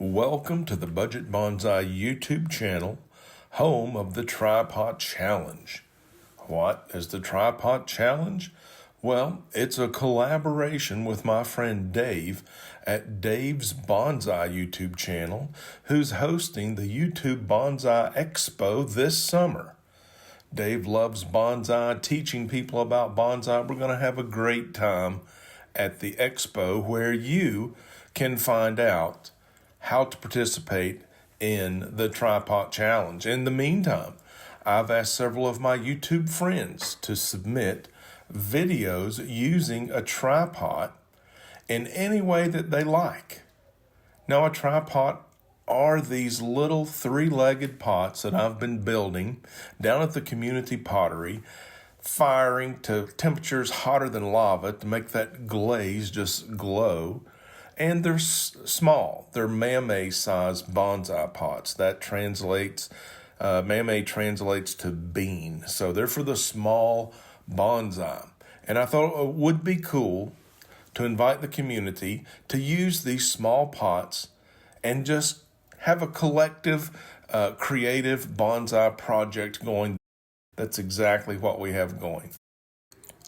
Welcome to the Budget Bonsai YouTube channel, home of the TRIPOT Challenge. What is the TRIPOT Challenge? Well, it's a collaboration with my friend Dave at Dave's Bonsai YouTube channel, who's hosting the YouTube Bonsai Expo this summer. Dave loves bonsai, teaching people about bonsai. We're going to have a great time at the expo where you can find out how to participate in the TRIPOT Challenge. In the meantime, I've asked several of my YouTube friends to submit videos using a tripod in any way that they like. Now, a tripod are these little three-legged pots that I've been building down at the community pottery, firing to temperatures hotter than lava to make that glaze just glow. And they're small. They're mame-sized bonsai pots. That translates, mame translates to bean. So they're for the small bonsai. And I thought it would be cool to invite the community to use these small pots and just have a collective, creative bonsai project going. That's exactly what we have going.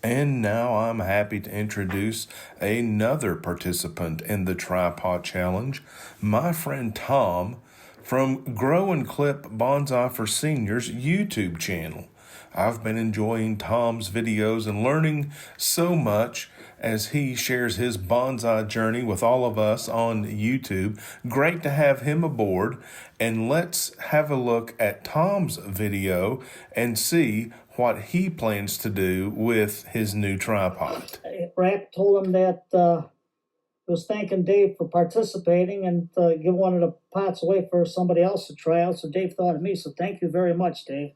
And now I'm happy to introduce another participant in the TRIPOT Challenge, my friend Tom from Grow and Clip Bonsai for Seniors YouTube channel. I've been enjoying Tom's videos and learning so much as he shares his bonsai journey with all of us on YouTube. Great to have him aboard, and let's have a look at Tom's video and see what he plans to do with his new tripod. Rack told him that he was thanking Dave for participating and give one of the pots away for somebody else to try out. So Dave thought of me. So thank you very much, Dave,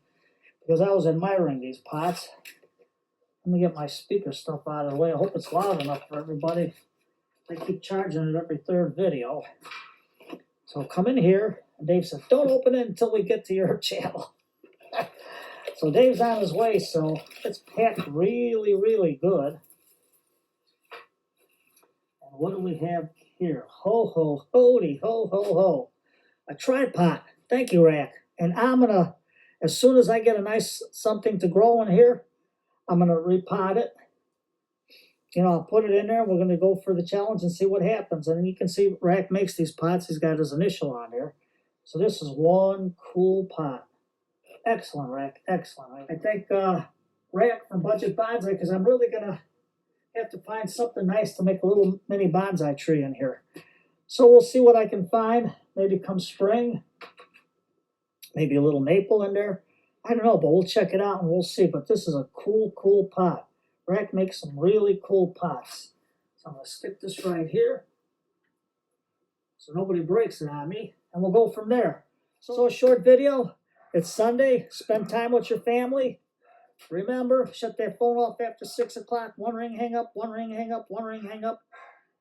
because I was admiring these pots. Let me get my speaker stuff out of the way. I hope it's loud enough for everybody. I keep charging it every third video. So come in here, and Dave said, don't open it until we get to your channel. So Dave's on his way, so it's packed really, really good. And what do we have here? Ho, ho, hoody, ho, ho, ho. A tripod. Thank you, Rack. And I'm going to, as soon as I get a nice something to grow in here, I'm going to repot it. You know, I'll put it in there. We're going to go for the challenge and see what happens. And you can see Rack makes these pots. He's got his initial on there. So this is one cool pot. Excellent, Rack. Excellent. I thank Rack from Budget Bonsai because I'm really going to have to find something nice to make a little mini bonsai tree in here. So we'll see what I can find. Maybe come spring. Maybe a little maple in there. I don't know, but we'll check it out and we'll see. But this is a cool, cool pot. Rack makes some really cool pots. So I'm going to stick this right here so nobody breaks it on me. And we'll go from there. So a short video. It's Sunday. Spend time with your family. Remember, shut that phone off after 6 o'clock. One ring, hang up, one ring, hang up, one ring, hang up.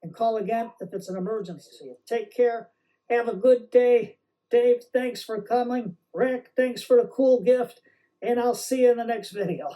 And call again if it's an emergency. Take care. Have a good day. Dave, thanks for coming. Rick, thanks for the cool gift. And I'll see you in the next video.